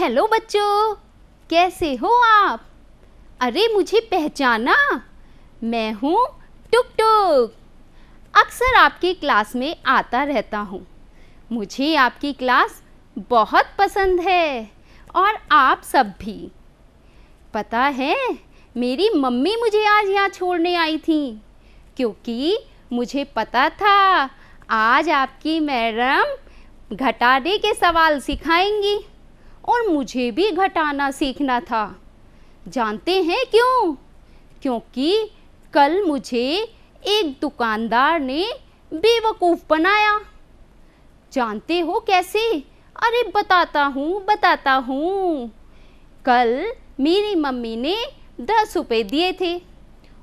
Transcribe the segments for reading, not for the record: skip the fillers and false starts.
Hello बच्चों, कैसे हो आप? अरे मुझे पहचाना? मैं हूँ टुक टुक। अक्सर आपकी क्लास में आता रहता हूँ। मुझे आपकी क्लास बहुत पसंद है और आप सब भी। पता है, मेरी मम्मी मुझे आज यहाँ छोड़ने आई थी क्योंकि मुझे पता था आज आपकी मैडम घटाने के सवाल सिखाएंगी और मुझे भी घटाना सीखना था। जानते हैं क्यों? क्योंकि कल मुझे एक दुकानदार ने बेवकूफ़ बनाया। जानते हो कैसे? अरे बताता हूँ। कल मेरी मम्मी ने 10 रुपये दिए थे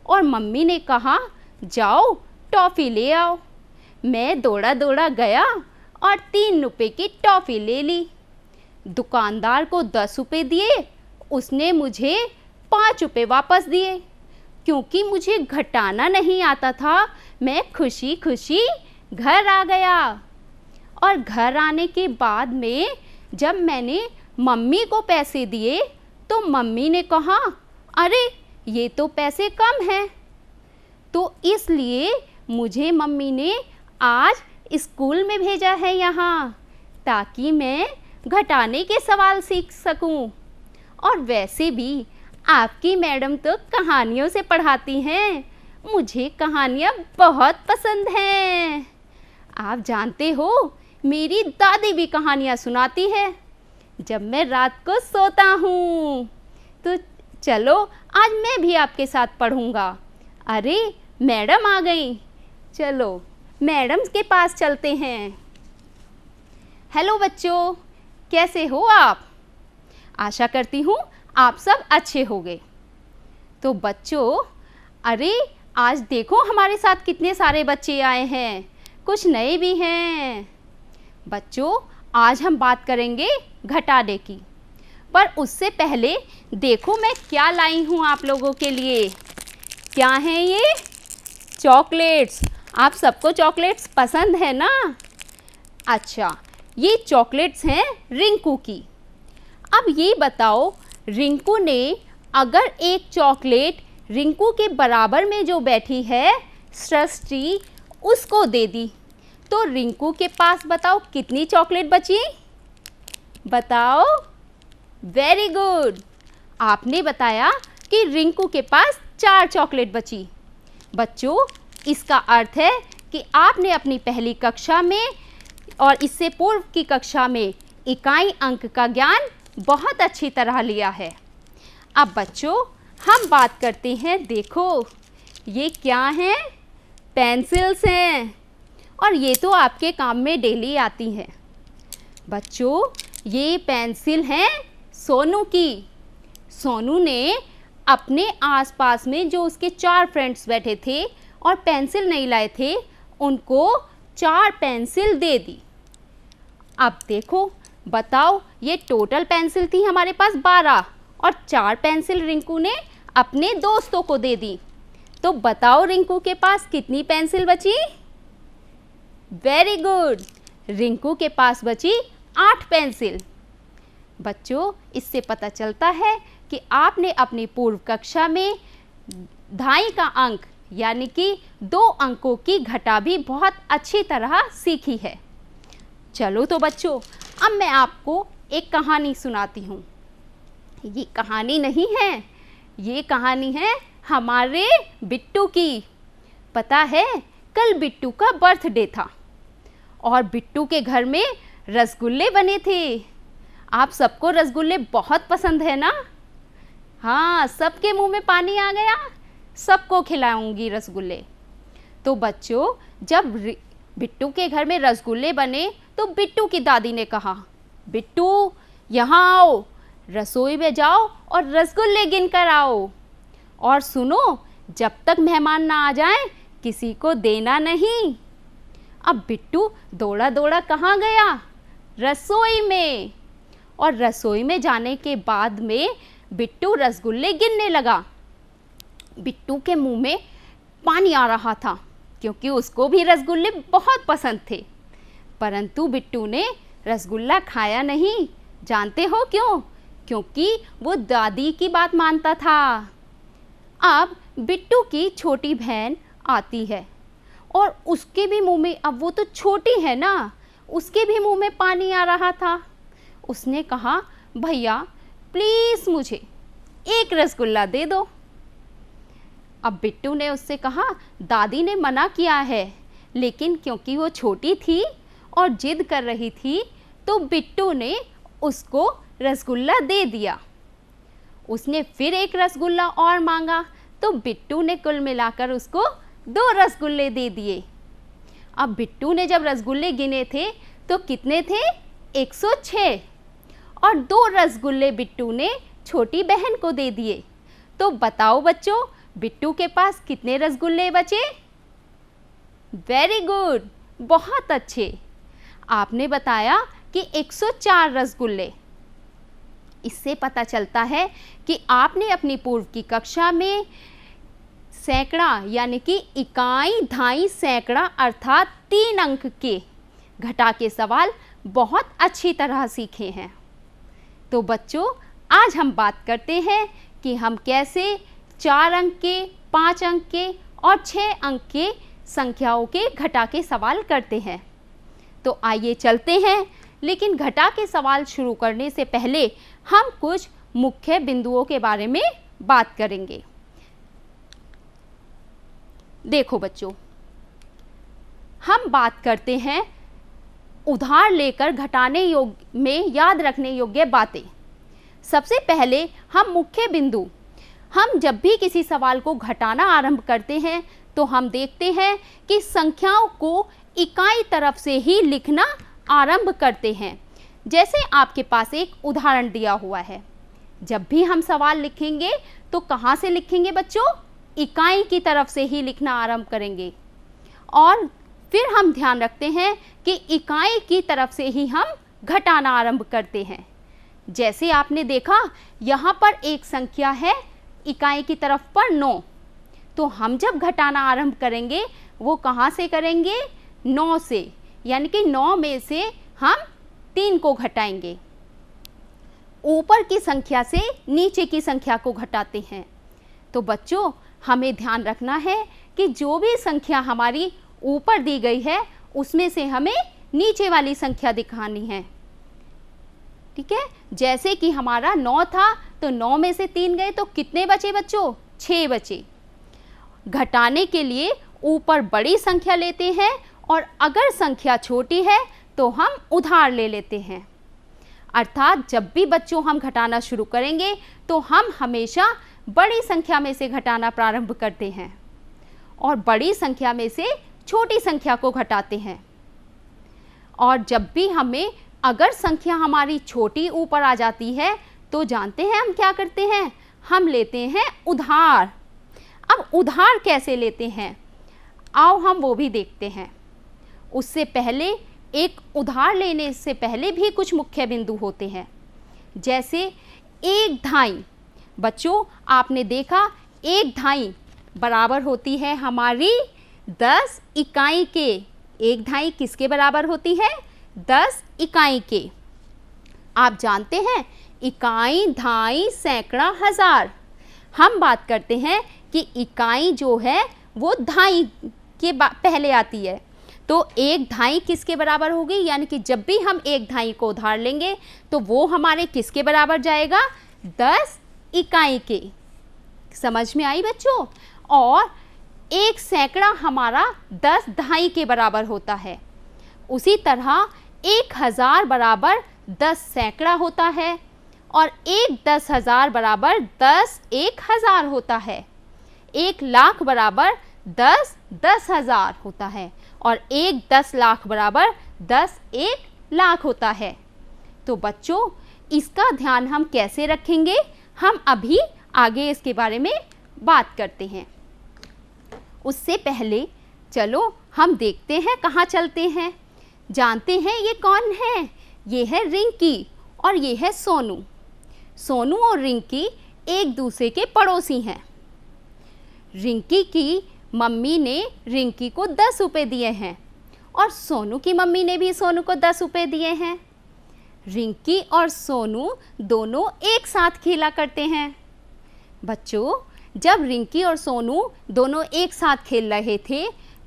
और मम्मी ने कहा जाओ टॉफ़ी ले आओ। मैं दौड़ा दौड़ा गया और 3 रुपये की टॉफ़ी ले ली। दुकानदार को 10 रुपये दिए, उसने मुझे 5 रुपये वापस दिए। क्योंकि मुझे घटाना नहीं आता था, मैं खुशी खुशी घर आ गया। और घर आने के बाद में जब मैंने मम्मी को पैसे दिए तो मम्मी ने कहा अरे ये तो पैसे कम हैं। तो इसलिए मुझे मम्मी ने आज स्कूल में भेजा है यहाँ, ताकि मैं घटाने के सवाल सीख सकूं। और वैसे भी आपकी मैडम तो कहानियों से पढ़ाती हैं। मुझे कहानियाँ बहुत पसंद हैं। आप जानते हो, मेरी दादी भी कहानियाँ सुनाती है जब मैं रात को सोता हूँ। तो चलो आज मैं भी आपके साथ पढ़ूँगा। अरे मैडम आ गई, चलो मैडम के पास चलते हैं। हेलो बच्चों, कैसे हो आप? आशा करती हूँ आप सब अच्छे होंगे। तो बच्चों, अरे आज देखो हमारे साथ कितने सारे बच्चे आए हैं, कुछ नए भी हैं। बच्चों, आज हम बात करेंगे घटाने की, पर उससे पहले देखो मैं क्या लाई हूँ आप लोगों के लिए। क्या है ये? चॉकलेट्स। आप सबको चॉकलेट्स पसंद है ना? अच्छा, ये चॉकलेट्स हैं रिंकू की। अब ये बताओ, रिंकू ने अगर एक चॉकलेट रिंकू के बराबर में जो बैठी है सृष्टि, उसको दे दी तो रिंकू के पास बताओ कितनी चॉकलेट बची? बताओ। वेरी गुड, आपने बताया कि रिंकू के पास 4 चॉकलेट बची। बच्चों, इसका अर्थ है कि आपने अपनी पहली कक्षा में और इससे पूर्व की कक्षा में इकाई अंक का ज्ञान बहुत अच्छी तरह लिया है। अब बच्चों, हम बात करते हैं। देखो ये क्या हैं? पेंसिल्स हैं और ये तो आपके काम में डेली आती हैं। बच्चों, ये पेंसिल हैं सोनू की। सोनू ने अपने आसपास में जो उसके 4 फ्रेंड्स बैठे थे और पेंसिल नहीं लाए थे, उनको 4 पेंसिल दे दी। अब देखो, बताओ, ये टोटल पेंसिल थी हमारे पास 12 और 4 पेंसिल रिंकू ने अपने दोस्तों को दे दी। तो बताओ रिंकू के पास कितनी पेंसिल बची? वेरी गुड, रिंकू के पास बची 8 पेंसिल। बच्चों, इससे पता चलता है कि आपने अपनी पूर्व कक्षा में 2.5 का अंक यानी कि 2 अंकों की घटा भी बहुत अच्छी तरह सीखी है। चलो तो बच्चों, अब मैं आपको एक कहानी सुनाती हूँ। ये कहानी नहीं है, ये कहानी है हमारे बिट्टू की। पता है, कल बिट्टू का बर्थडे था और बिट्टू के घर में रसगुल्ले बने थे। आप सबको रसगुल्ले बहुत पसंद है ना? हाँ, सबके मुंह में पानी आ गया। सबको खिलाऊंगी रसगुल्ले। तो बच्चों, जब बिट्टू के घर में रसगुल्ले बने तो बिट्टू की दादी ने कहा, बिट्टू यहाँ आओ, रसोई में जाओ और रसगुल्ले गिन कर आओ। और सुनो, जब तक मेहमान ना आ जाएं, किसी को देना नहीं। अब बिट्टू दौड़ा दौड़ा कहाँ गया? रसोई में। और रसोई में जाने के बाद में बिट्टू रसगुल्ले गिनने लगा। बिट्टू के मुंह में पानी आ रहा था क्योंकि उसको भी रसगुल्ले बहुत पसंद थे। परंतु बिट्टू ने रसगुल्ला खाया नहीं। जानते हो क्यों? क्योंकि वो दादी की बात मानता था। अब बिट्टू की छोटी बहन आती है और उसके भी मुंह में, अब वो तो छोटी है ना, उसके भी मुंह में पानी आ रहा था। उसने कहा, भैया प्लीज़ मुझे एक रसगुल्ला दे दो। अब बिट्टू ने उससे कहा, दादी ने मना किया है, लेकिन क्योंकि वो छोटी थी और जिद कर रही थी तो बिट्टू ने उसको रसगुल्ला दे दिया। उसने फिर एक रसगुल्ला और मांगा तो बिट्टू ने कुल मिलाकर उसको 2 रसगुल्ले दे दिए। अब बिट्टू ने जब रसगुल्ले गिने थे तो कितने थे? 106, और 2 रसगुल्ले बिट्टू ने छोटी बहन को दे दिए। तो बताओ बच्चों, बिट्टू के पास कितने रसगुल्ले बचे? वेरी गुड, बहुत अच्छे। आपने बताया कि 104 रसगुल्ले। इससे पता चलता है कि आपने अपनी पूर्व की कक्षा में सैकड़ा यानी कि इकाई, दहाई, सैकड़ा अर्थात 3 अंक के घटा के सवाल बहुत अच्छी तरह सीखे हैं। तो बच्चों, आज हम बात करते हैं कि हम कैसे 4 अंक के, 5 अंक के और 6 अंक के संख्याओं के घटा के सवाल करते हैं। तो आइए चलते हैं, लेकिन घटा के सवाल शुरू करने से पहले हम कुछ मुख्य बिंदुओं के बारे में बात करेंगे। देखो बच्चों, हम बात करते हैं उधार लेकर घटाने योग्य में याद रखने योग्य बातें। सबसे पहले हम मुख्य बिंदु, हम जब भी किसी सवाल को घटाना आरंभ करते हैं तो हम देखते हैं कि संख्याओं को इकाई तरफ से ही लिखना आरंभ करते हैं। जैसे आपके पास एक उदाहरण दिया हुआ है, जब भी हम सवाल लिखेंगे तो कहाँ से लिखेंगे बच्चों? इकाई की तरफ से ही लिखना आरंभ करेंगे, और फिर हम ध्यान रखते हैं कि इकाई की तरफ से ही हम घटाना आरंभ करते हैं। जैसे आपने देखा, यहाँ पर एक संख्या है इकाई की तरफ पर 9, तो हम जब घटाना आरंभ करेंगे वो कहाँ से करेंगे? 9 से, यानी कि 9 में से हम 3 को घटाएंगे। ऊपर की संख्या से नीचे की संख्या को घटाते हैं। तो बच्चों, हमें ध्यान रखना है कि जो भी संख्या हमारी ऊपर दी गई है उसमें से हमें नीचे वाली संख्या दिखानी है। ठीक है, जैसे कि हमारा 9 था तो 9 में से 3 गए तो कितने बचे बच्चों? 6 बचे। घटाने के लिए ऊपर बड़ी संख्या लेते हैं और अगर संख्या छोटी है तो हम उधार ले लेते हैं। अर्थात जब भी बच्चों हम घटाना शुरू करेंगे तो हम हमेशा बड़ी संख्या में से घटाना प्रारंभ करते हैं और बड़ी संख्या में से छोटी संख्या को घटाते हैं। और जब भी हमें अगर संख्या हमारी छोटी ऊपर आ जाती है तो जानते हैं हम क्या करते हैं? हम लेते हैं उधार। अब उधार कैसे लेते हैं, आओ हम वो भी देखते हैं। उससे पहले, एक उधार लेने से पहले भी कुछ मुख्य बिंदु होते हैं। जैसे 1 दहाई। बच्चों, आपने देखा 1 दहाई बराबर होती है हमारी 10 इकाई के। 1 दहाई किसके बराबर होती है? 10 इकाई के। आप जानते हैं इकाई, दहाई, सैकड़ा, हजार। हम बात करते हैं कि इकाई जो है वो दहाई के पहले आती है, तो 1 दहाई किसके बराबर होगी? यानी कि जब भी हम 1 दहाई को उधार लेंगे तो वो हमारे किसके बराबर जाएगा? 10 इकाई के। समझ में आई बच्चों? और 1 सैकड़ा हमारा 10 दहाई के बराबर होता है। उसी तरह 1000 बराबर 10 सैकड़ा होता है और 1 10,000 बराबर 10 1000 होता है। 1 लाख बराबर 10 10,000 होता है और 1 10 लाख बराबर 10 1 लाख होता है। तो बच्चों, इसका ध्यान हम कैसे रखेंगे, हम अभी आगे इसके बारे में बात करते हैं। उससे पहले चलो हम देखते हैं कहाँ चलते हैं। जानते हैं ये कौन है? ये है रिंकी और ये है सोनू। सोनू और रिंकी एक दूसरे के पड़ोसी हैं। रिंकी की मम्मी ने रिंकी को 10 रुपये दिए हैं और सोनू की मम्मी ने भी सोनू को 10 रुपये दिए हैं। रिंकी और सोनू दोनों एक साथ खेला करते हैं। बच्चों, जब रिंकी और सोनू दोनों एक साथ खेल रहे थे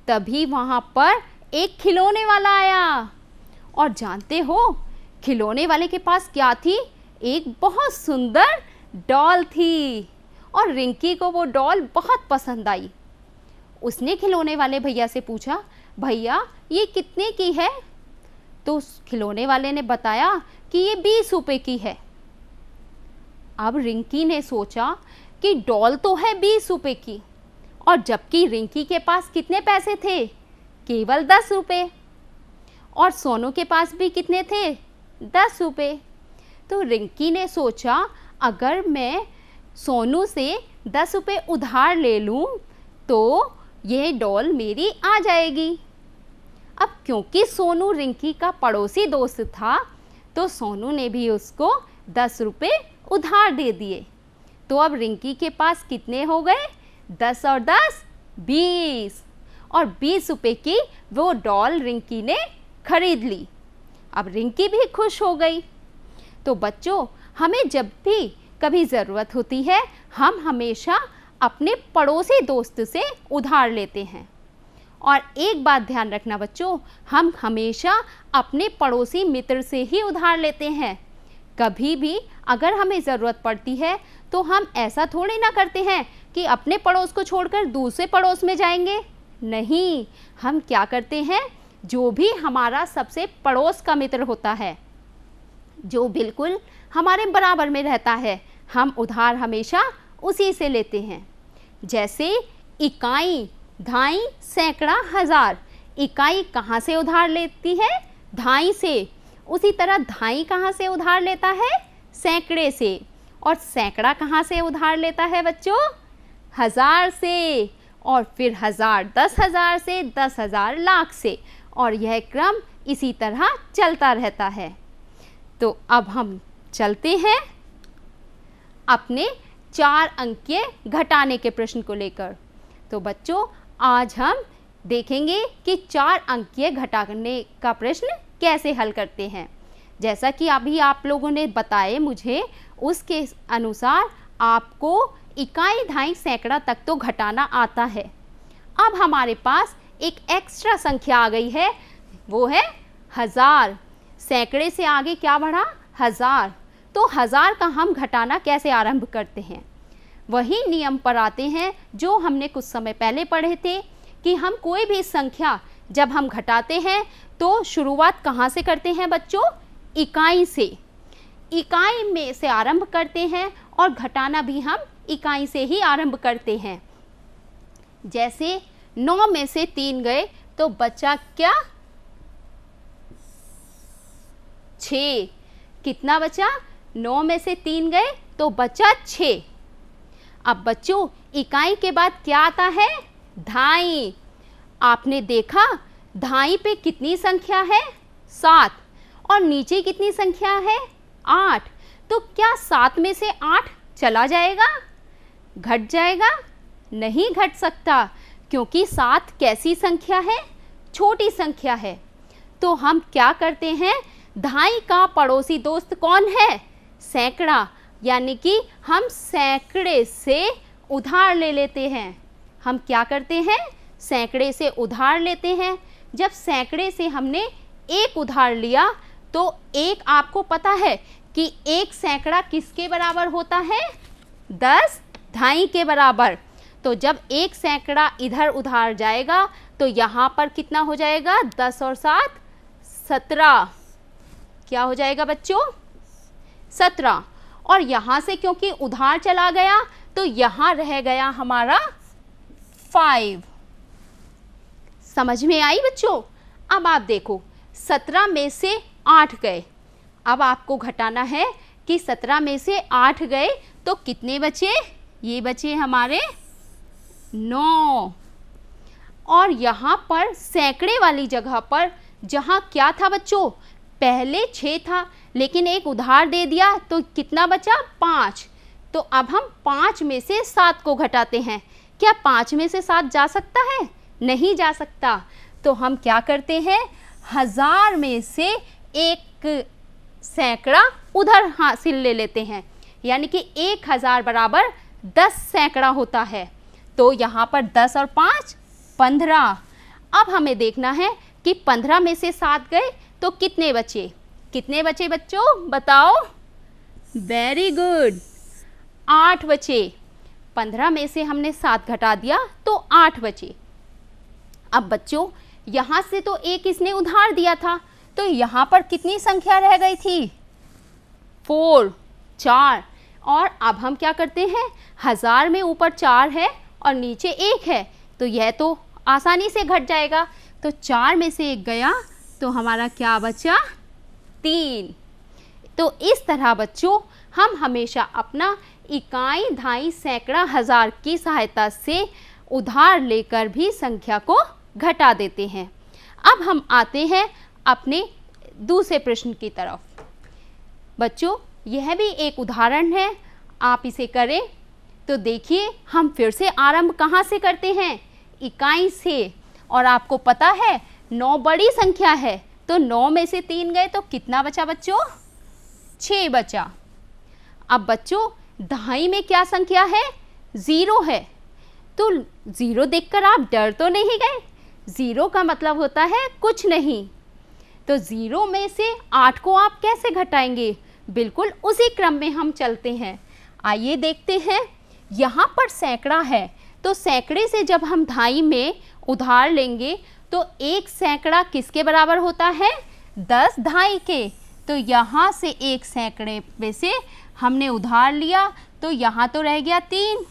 तभी वहाँ पर एक खिलौने वाला आया। और जानते हो खिलौने वाले के पास क्या थी? एक बहुत सुंदर डॉल थी और रिंकी को वो डॉल बहुत पसंद आई। उसने खिलौने वाले भैया से पूछा, भैया ये कितने की है? तो खिलौने वाले ने बताया कि ये 20 रुपए की है। अब रिंकी ने सोचा कि डॉल तो है 20 रुपए की, और जबकि रिंकी के पास कितने पैसे थे? केवल 10 रुपए। और सोनू के पास भी कितने थे? 10 रुपए। तो रिंकी ने सोचा अगर मैं सोनू से 10 रुपए उधार ले लूँ तो ये डॉल मेरी आ जाएगी। अब क्योंकि सोनू रिंकी का पड़ोसी दोस्त था तो सोनू ने भी उसको 10 रुपए उधार दे दिए। तो अब रिंकी के पास कितने हो गए? 10 और 10 20, और 20 रुपए की वो डॉल रिंकी ने खरीद ली। अब रिंकी भी खुश हो गई। तो बच्चों, हमें जब भी कभी ज़रूरत होती है हम हमेशा अपने पड़ोसी दोस्त से उधार लेते हैं। और एक बात ध्यान रखना बच्चों, हम हमेशा अपने पड़ोसी मित्र से ही उधार लेते हैं। कभी भी अगर हमें ज़रूरत पड़ती है तो हम ऐसा थोड़ी ना करते हैं कि अपने पड़ोस को छोड़कर दूसरे पड़ोस में जाएंगे। नहीं, हम क्या करते हैं, जो भी हमारा सबसे पड़ोस का मित्र होता है, जो बिल्कुल हमारे बराबर में रहता है, हम उधार हमेशा उसी से लेते हैं। जैसे इकाई, ढाई, सैकड़ा, हजार। इकाई कहाँ से उधार लेती है? ढाई से। उसी तरह ढाई कहाँ से उधार लेता है? सैकड़े से। और सैकड़ा कहाँ से उधार लेता है बच्चों? हजार से। और फिर हजार 10,000 से, 10,000 लाख से, और यह क्रम इसी तरह चलता रहता है। तो अब हम चलते हैं अपने 4 अंकीय घटाने के प्रश्न को लेकर। तो बच्चों, आज हम देखेंगे कि 4 अंकीय घटाने का प्रश्न कैसे हल करते हैं। जैसा कि अभी आप लोगों ने बताए मुझे, उसके अनुसार आपको इकाई, ढाई, सैकड़ा तक तो घटाना आता है। अब हमारे पास एक एक्स्ट्रा संख्या आ गई है, वो है 1000। सैकड़े से आगे क्या बढ़ा? 1000। तो 1000 का हम घटाना कैसे आरंभ करते हैं? वही नियम पर आते हैं जो हमने कुछ समय पहले पढ़े थे कि हम कोई भी संख्या जब हम घटाते हैं तो शुरुआत कहाँ से करते हैं बच्चों? इकाई से। इकाई में से आरंभ करते हैं और घटाना भी हम इकाई से ही आरंभ करते हैं। जैसे 9 में से 3 गए तो बचा क्या? 6। कितना बचा? 9 में से 3 गए तो बचा 6। अब बच्चों, इकाई के बाद क्या आता है? ढाई। आपने देखा ढाई पे कितनी संख्या है? 7। और नीचे कितनी संख्या है? 8। तो क्या 7 में से 8 चला जाएगा? घट जाएगा? नहीं घट सकता, क्योंकि 7 कैसी संख्या है? छोटी संख्या है। तो हम क्या करते हैं, ढाई का पड़ोसी दोस्त कौन है? सैकड़ा। यानी कि हम सैकड़े से उधार ले लेते हैं। हम क्या करते हैं? सैकड़े से उधार लेते हैं। जब सैकड़े से हमने एक उधार लिया तो एक, आपको पता है कि एक सैकड़ा किसके बराबर होता है? 10 ढाई के बराबर। तो जब एक सैकड़ा इधर उधार जाएगा तो यहाँ पर कितना हो जाएगा? 10 और 7 17। क्या हो जाएगा बच्चों? 17। और यहाँ से क्योंकि उधार चला गया तो यहाँ रह गया हमारा 5। समझ में आई बच्चों? अब आप देखो 17 में से 8 गए। अब आपको घटाना है कि 17 में से 8 गए तो कितने बचे? ये बचे हमारे 9। और यहाँ पर सैकड़े वाली जगह पर जहाँ क्या था बच्चों? पहले 6 था लेकिन एक उधार दे दिया तो कितना बचा? 5। तो अब हम 5 में से 7 को घटाते हैं। क्या 5 में से 7 जा सकता है? नहीं जा सकता। तो हम क्या करते हैं, 1000 में से एक सैकड़ा उधर हासिल ले लेते हैं, यानी कि 1000 बराबर 10 सैकड़ा होता है। तो यहाँ पर 10 और 5 15। अब हमें देखना है कि 15 में से 7 गए तो कितने बचे। कितने बचे बच्चों बताओ? वेरी गुड, 8 बचे। 15 में से हमने 7 घटा दिया तो 8 बचे। अब बच्चों यहाँ से तो एक इसने उधार दिया था, तो यहाँ पर कितनी संख्या रह गई थी? 4। और अब हम क्या करते हैं, 1000 में ऊपर 4 है और नीचे 1 है, तो यह तो आसानी से घट जाएगा। तो 4 में से 1 गया तो हमारा क्या बचा? 3। तो इस तरह बच्चों हम हमेशा अपना इकाई, दहाई, सैकड़ा, हज़ार की सहायता से उधार लेकर भी संख्या को घटा देते हैं। अब हम आते हैं अपने दूसरे प्रश्न की तरफ। बच्चों यह भी एक उदाहरण है, आप इसे करें तो देखिए हम फिर से आरंभ कहाँ से करते हैं? इकाई से। और आपको पता है 9 बड़ी संख्या है, तो 9 में से 3 गए तो कितना बचा बच्चों? 6 बचा। अब बच्चों दहाई में क्या संख्या है? 0 है। तो 0 देखकर आप डर तो नहीं गए? 0 का मतलब होता है कुछ नहीं। तो 0 में से 8 को आप कैसे घटाएंगे? बिल्कुल उसी क्रम में हम चलते हैं। आइए देखते हैं। यहाँ पर सैकड़ा है, तो सैकड़े से जब हम दहाई में उधार लेंगे तो 1 सैकड़ा किसके बराबर होता है? 10 दहाई के। तो यहाँ से 1 सैकड़े में से हमने उधार लिया तो यहाँ तो रह गया 3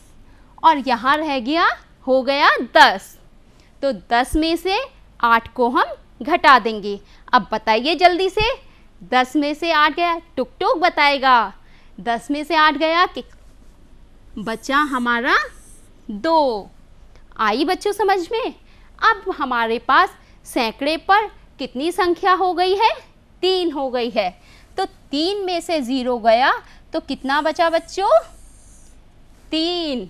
और यहाँ रह गया, हो गया 10। तो 10 में से 8 को हम घटा देंगे। अब बताइए जल्दी से, 10 में से 8 गया, टुक टुक बताएगा। 10 में से 8 गया कि बचा हमारा 2। आई बच्चों समझ में? अब हमारे पास सैकड़े पर कितनी संख्या हो गई है? 3 हो गई है। तो 3 में से 0 गया तो कितना बचा बच्चों? 3।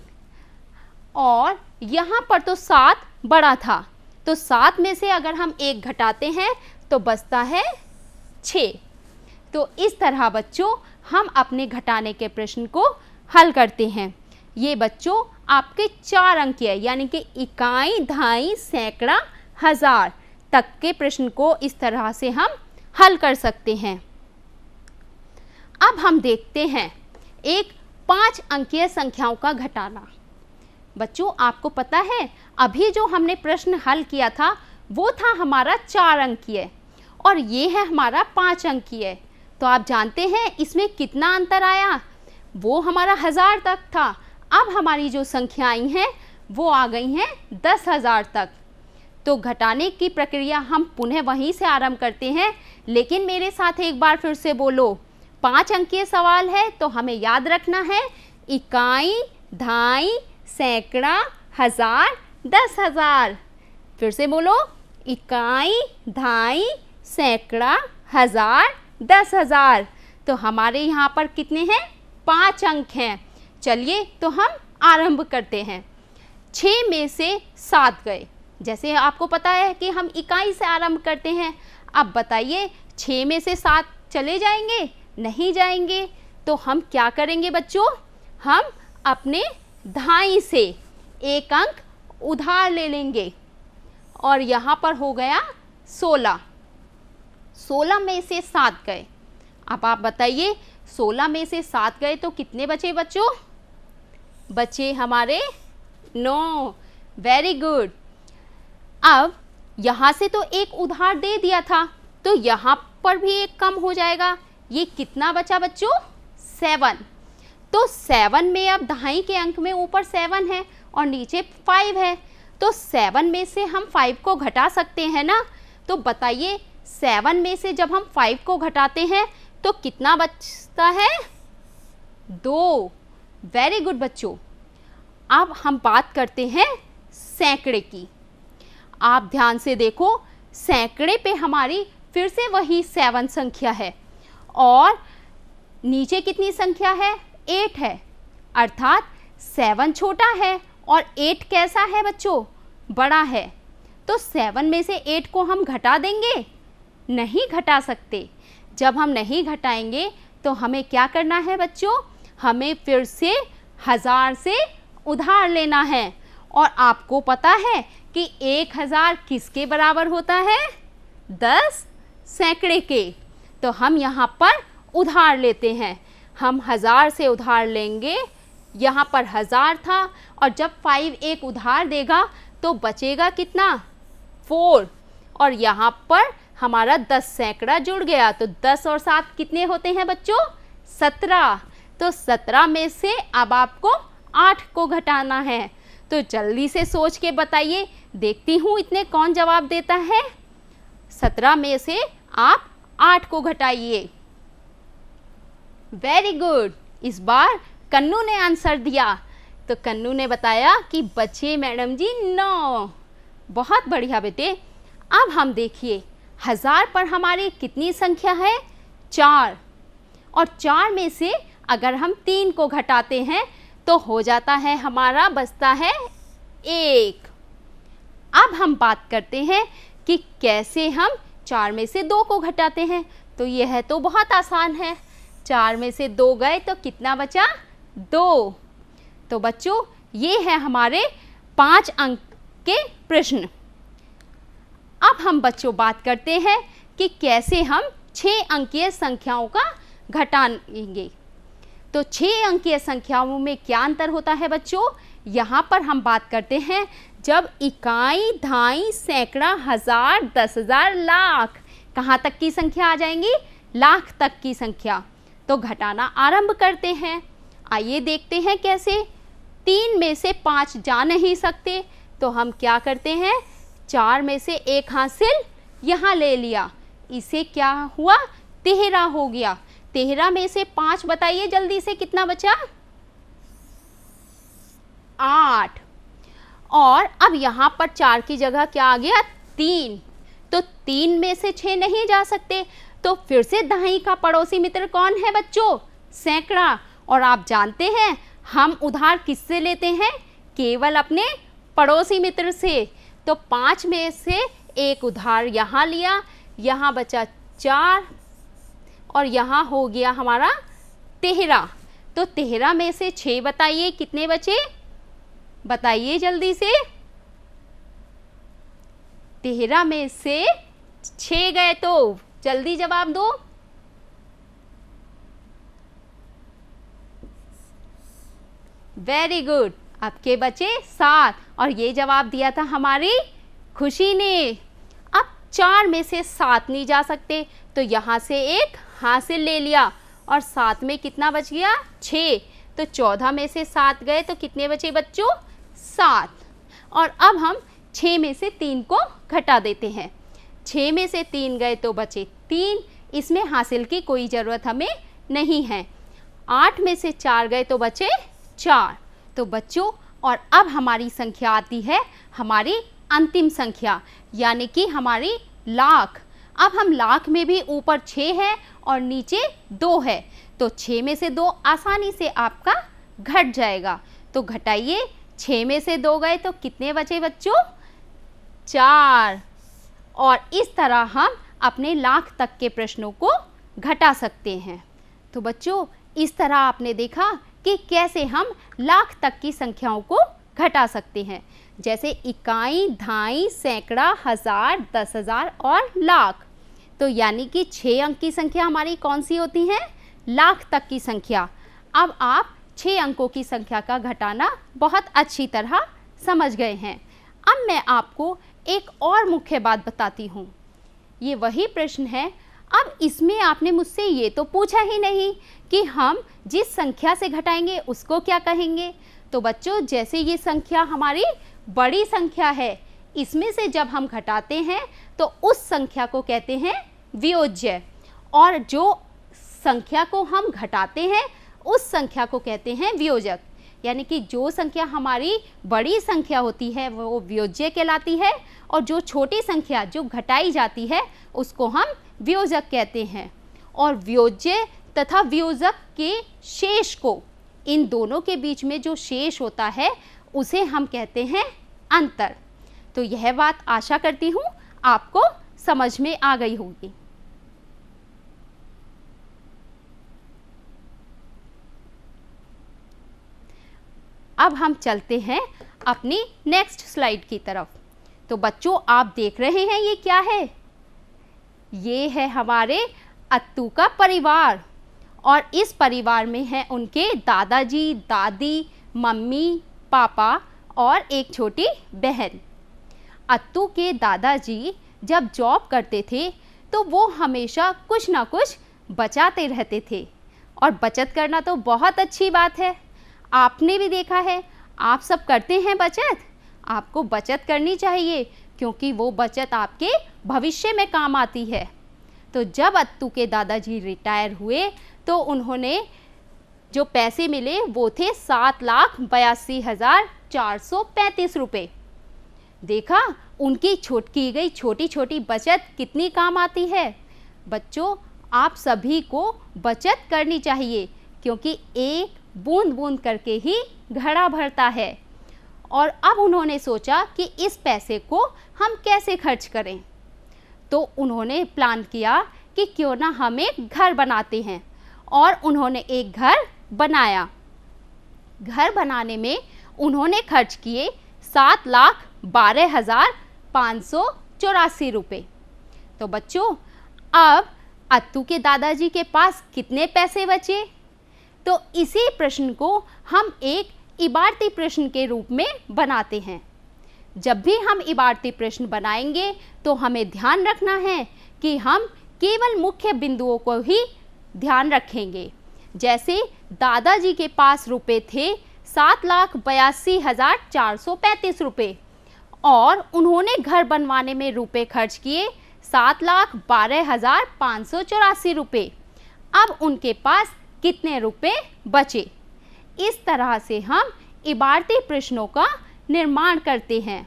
और यहाँ पर तो 7 बड़ा था, तो 7 में से अगर हम 1 घटाते हैं तो बचता है 6। तो इस तरह बच्चों हम अपने घटाने के प्रश्न को हल करते हैं। ये बच्चों आपके 4 अंक है, यानी कि इकाई, दहाई, सैकड़ा, हज़ार तक के प्रश्न को इस तरह से हम हल कर सकते हैं। अब हम देखते हैं एक 5 अंकीय संख्याओं का घटाना। बच्चों आपको पता है अभी जो हमने प्रश्न हल किया था वो था हमारा 4 अंकीय और ये है हमारा 5 अंकीय। तो आप जानते हैं इसमें कितना अंतर आया? वो हमारा 1000 तक था। अब हमारी जो संख्याएं हैं वो आ गई हैं 10,000 तक। तो घटाने की प्रक्रिया हम पुनः वहीं से आरंभ करते हैं, लेकिन मेरे साथ एक बार फिर से बोलो। 5 अंकीय सवाल है तो हमें याद रखना है इकाई, दहाई, सैकड़ा, हज़ार, 10,000। फिर से बोलो, इकाई, दहाई, सैकड़ा, हज़ार, 10,000। तो हमारे यहाँ पर कितने हैं? 5 अंक हैं। चलिए तो हम आरंभ करते हैं। 6 में से 7 गए, जैसे आपको पता है कि हम इकाई से आरंभ करते हैं। अब बताइए 6 में से 7 चले जाएंगे? नहीं जाएंगे। तो हम क्या करेंगे बच्चों? हम अपने दहाई से 1 अंक उधार ले लेंगे और यहाँ पर हो गया 16। 16 में से 7 गए। अब आप बताइए 16 में से 7 गए तो कितने बचे बच्चों? बचे हमारे 9। Very good. अब यहाँ से तो एक उधार दे दिया था तो यहाँ पर भी एक कम हो जाएगा। ये कितना बचा बच्चों? 7। तो 7 में अब दहाई के अंक में ऊपर 7 है और नीचे 5 है, तो 7 में से हम 5 को घटा सकते हैं ना। तो बताइए 7 में से जब हम 5 को घटाते हैं तो कितना बचता है? 2। वेरी गुड बच्चों। अब हम बात करते हैं सैकड़े की। आप ध्यान से देखो, सैकड़े पे हमारी फिर से वही 7 संख्या है और नीचे कितनी संख्या है? 8 है। अर्थात 7 छोटा है और 8 कैसा है बच्चों? बड़ा है। तो 7 में से 8 को हम घटा देंगे? नहीं घटा सकते। जब हम नहीं घटाएंगे तो हमें क्या करना है बच्चों, हमें फिर से 1000 से उधार लेना है। और आपको पता है कि 1000 किसके बराबर होता है, 10 सैकड़े के। तो हम यहाँ पर उधार लेते हैं, हम 1000 से उधार लेंगे। यहाँ पर 1000 था और जब 5 एक उधार देगा तो बचेगा कितना, 4। और यहाँ पर हमारा 10 सैकड़ा जुड़ गया, तो 10 और 7 कितने होते हैं बच्चों, 17। तो 17 में से अब आपको 8 को घटाना है। तो जल्दी से सोच के बताइए, देखती हूँ इतने कौन जवाब देता है। 17 में से आप 8 को घटाइए। वेरी गुड, इस बार कन्नू ने आंसर दिया। तो कन्नू ने बताया कि बचे मैडम जी 9। बहुत बढ़िया बेटे। अब हम देखिए 1000 पर हमारी कितनी संख्या है, 4। और 4 में से अगर हम 3 को घटाते हैं तो हो जाता है हमारा, बचता है 1। अब हम बात करते हैं कि कैसे हम 4 में से 2 को घटाते हैं। तो यह तो बहुत आसान है, 4 में से 2 गए तो कितना बचा, 2। तो बच्चों ये है हमारे 5 अंक के प्रश्न। अब हम बच्चों बात करते हैं कि कैसे हम 6 अंकीय संख्याओं का घटाएंगे। तो 6 अंकीय संख्याओं में क्या अंतर होता है बच्चों, यहाँ पर हम बात करते हैं जब इकाई, दहाई, सैकड़ा, 1000, 10,000, लाख, कहाँ तक की संख्या आ जाएंगी, लाख तक की संख्या। तो घटाना आरंभ करते हैं। आइए देखते हैं कैसे। 3 में से 5 जा नहीं सकते तो हम क्या करते हैं, 4 में से 1 हासिल यहाँ ले लिया, इसे क्या हुआ, 13 हो गया। 13 में से 5 बताइए जल्दी से कितना बचा, 8। और अब यहाँ पर 4 की जगह क्या आ गया, 3। तो 3 में से 6 नहीं जा सकते, तो फिर से दहाई का पड़ोसी मित्र कौन है बच्चों, सैकड़ा। और आप जानते हैं हम उधार किससे लेते हैं, केवल अपने पड़ोसी मित्र से। तो 5 में से 1 उधार यहाँ लिया, यहाँ बचा 4 और यहाँ हो गया हमारा 13। तो 13 में से 6 बताइए कितने बचे, बताइए जल्दी से। 13 में से 6 गए तो जल्दी जवाब दो। वेरी गुड, आपके बचे 7 और ये जवाब दिया था हमारी खुशी ने। अब 4 में से 7 नहीं जा सकते तो यहाँ से 1 हासिल ले लिया और 7 में कितना बच गया, 6। तो 14 में से 7 गए तो कितने बचे बच्चों, 7। और अब हम 6 में से 3 को घटा देते हैं। 6 में से 3 गए तो बचे 3, इसमें हासिल की कोई ज़रूरत हमें नहीं है। 8 में से 4 गए तो बचे 4। तो बच्चों और अब हमारी संख्या आती है हमारी अंतिम संख्या, यानी कि हमारी लाख। अब हम लाख में भी ऊपर 6 है और नीचे 2 है, तो 6 में से 2 आसानी से आपका घट जाएगा। तो घटाइए, 6 में से 2 गए तो कितने बचे बच्चों, 4। और इस तरह हम अपने लाख तक के प्रश्नों को घटा सकते हैं। तो बच्चों इस तरह आपने देखा कि कैसे हम लाख तक की संख्याओं को घटा सकते हैं, जैसे इकाई, दहाई, सैकड़ा, 1000, 10,000 और लाख। तो यानी कि 6 अंक की संख्या हमारी कौन सी होती है, लाख तक की संख्या। अब आप 6 अंकों की संख्या का घटाना बहुत अच्छी तरह समझ गए हैं। अब मैं आपको एक और मुख्य बात बताती हूँ। ये वही प्रश्न है, अब इसमें आपने मुझसे ये तो पूछा ही नहीं कि हम जिस संख्या से घटाएंगे उसको क्या कहेंगे। तो बच्चों जैसे ये संख्या हमारी बड़ी संख्या है, इसमें से जब हम घटाते हैं तो उस संख्या को कहते हैं वियोज्य, और जो संख्या को हम घटाते हैं उस संख्या को कहते हैं वियोजक। यानी कि जो संख्या हमारी बड़ी संख्या होती है वो वियोज्य कहलाती है, और जो छोटी संख्या जो घटाई जाती है उसको हम वियोजक कहते हैं। और वियोज्य तथा वियोजक के शेष को, इन दोनों के बीच में जो शेष होता है उसे हम कहते हैं अंतर। तो यह बात आशा करती हूँ आपको समझ में आ गई होगी। अब हम चलते हैं अपनी नेक्स्ट स्लाइड की तरफ। तो बच्चों आप देख रहे हैं ये क्या है? ये है हमारे अत्तू का परिवार और इस परिवार में है उनके दादाजी, दादी, मम्मी, पापा और एक छोटी बहन। अत्तू के दादाजी जब जॉब करते थे तो वो हमेशा कुछ ना कुछ बचाते रहते थे और बचत करना तो बहुत अच्छी बात है। आपने भी देखा है, आप सब करते हैं बचत। आपको बचत करनी चाहिए क्योंकि वो बचत आपके भविष्य में काम आती है। तो जब अत्तू के दादाजी रिटायर हुए तो उन्होंने जो पैसे मिले वो थे 7,82,435 रुपये। देखा उनकी की गई छोटी छोटी बचत कितनी काम आती है। बच्चों आप सभी को बचत करनी चाहिए क्योंकि एक बूंद बूंद करके ही घड़ा भरता है। और अब उन्होंने सोचा कि इस पैसे को हम कैसे खर्च करें। तो उन्होंने प्लान किया कि क्यों ना हम एक घर बनाते हैं और उन्होंने एक घर बनाया। घर बनाने में उन्होंने खर्च किए 7,12,584 रुपये। तो बच्चों अब अत्तू के दादाजी के पास कितने पैसे बचे? तो इसी प्रश्न को हम एक इबारती प्रश्न के रूप में बनाते हैं। जब भी हम इबारती प्रश्न बनाएंगे तो हमें ध्यान रखना है कि हम केवल मुख्य बिंदुओं को ही ध्यान रखेंगे। जैसे दादाजी के पास रुपए थे 7,82,435 रुपये और उन्होंने घर बनवाने में रुपए खर्च किए 7,12,584 रुपये। अब उनके पास कितने रुपए बचे? इस तरह से हम इबारती प्रश्नों का निर्माण करते हैं।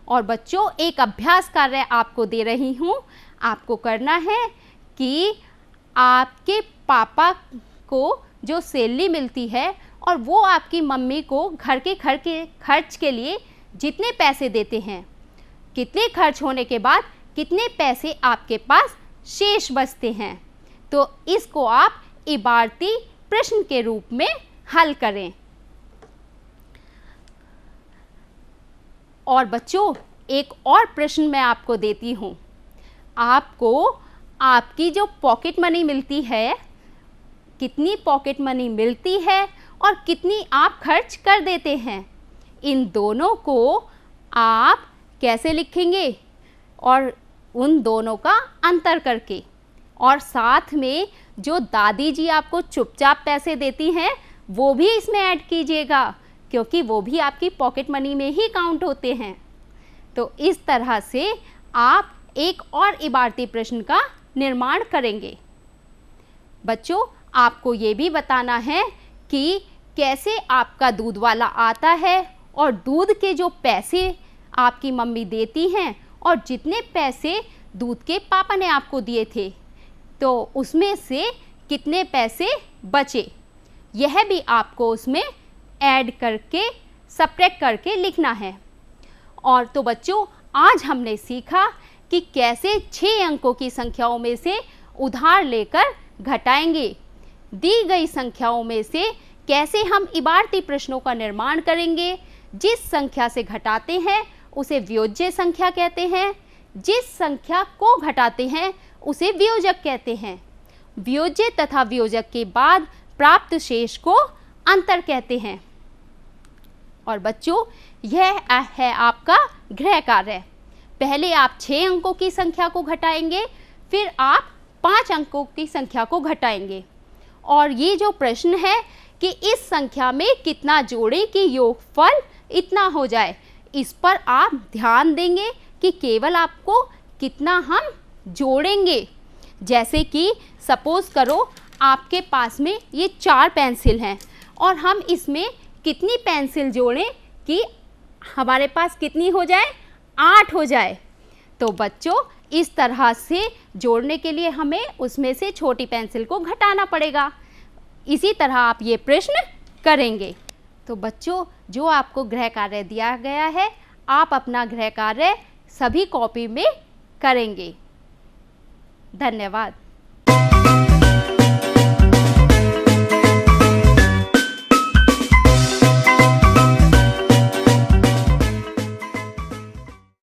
और बच्चों एक अभ्यास कार्य आपको दे रही हूँ। आपको करना है कि आपके पापा को जो सैलरी मिलती है और वो आपकी मम्मी को घर के खर्च के लिए जितने पैसे देते हैं, कितने खर्च होने के बाद कितने पैसे आपके पास शेष बचते हैं, तो इसको आप इबारती प्रश्न के रूप में हल करें। और बच्चों एक और प्रश्न मैं आपको देती हूँ। आपको आपकी जो पॉकेट मनी मिलती है, कितनी पॉकेट मनी मिलती है और कितनी आप खर्च कर देते हैं, इन दोनों को आप कैसे लिखेंगे? और उन दोनों का अंतर करके। और साथ में जो दादी जी आपको चुपचाप पैसे देती हैं वो भी इसमें ऐड कीजिएगा क्योंकि वो भी आपकी पॉकेट मनी में ही काउंट होते हैं। तो इस तरह से आप एक और इबारती प्रश्न का निर्माण करेंगे। बच्चों आपको ये भी बताना है कि कैसे आपका दूध वाला आता है और दूध के जो पैसे आपकी मम्मी देती हैं और जितने पैसे दूध के पापा ने आपको दिए थे तो उसमें से कितने पैसे बचे, यह भी आपको उसमें ऐड करके सब्ट्रैक्ट करके लिखना है। और तो बच्चों आज हमने सीखा कि कैसे 6 अंकों की संख्याओं में से उधार लेकर घटाएंगे। दी गई संख्याओं में से कैसे हम इबारती प्रश्नों का निर्माण करेंगे। जिस संख्या से घटाते हैं उसे वियोज्य संख्या कहते हैं, जिस संख्या को घटाते हैं उसे वियोजक कहते हैं। वियोज्य तथा वियोजक के बाद प्राप्त शेष को अंतर कहते हैं। और बच्चों यह है आपका गृह कार्य। पहले आप 6 अंकों की संख्या को घटाएंगे, फिर आप 5 अंकों की संख्या को घटाएंगे। और ये जो प्रश्न है कि इस संख्या में कितना जोड़ें कि योगफल इतना हो जाए, इस पर आप ध्यान देंगे कि केवल आपको कितना हम जोड़ेंगे। जैसे कि सपोज करो आपके पास में ये 4 पेंसिल हैं और हम इसमें कितनी पेंसिल जोड़ें कि हमारे पास कितनी हो जाए, 8 हो जाए। तो बच्चों इस तरह से जोड़ने के लिए हमें उसमें से छोटी पेंसिल को घटाना पड़ेगा। इसी तरह आप ये प्रश्न करेंगे। तो बच्चों जो आपको गृह कार्य दिया गया है आप अपना गृह कार्य सभी कॉपी में करेंगे। धन्यवाद।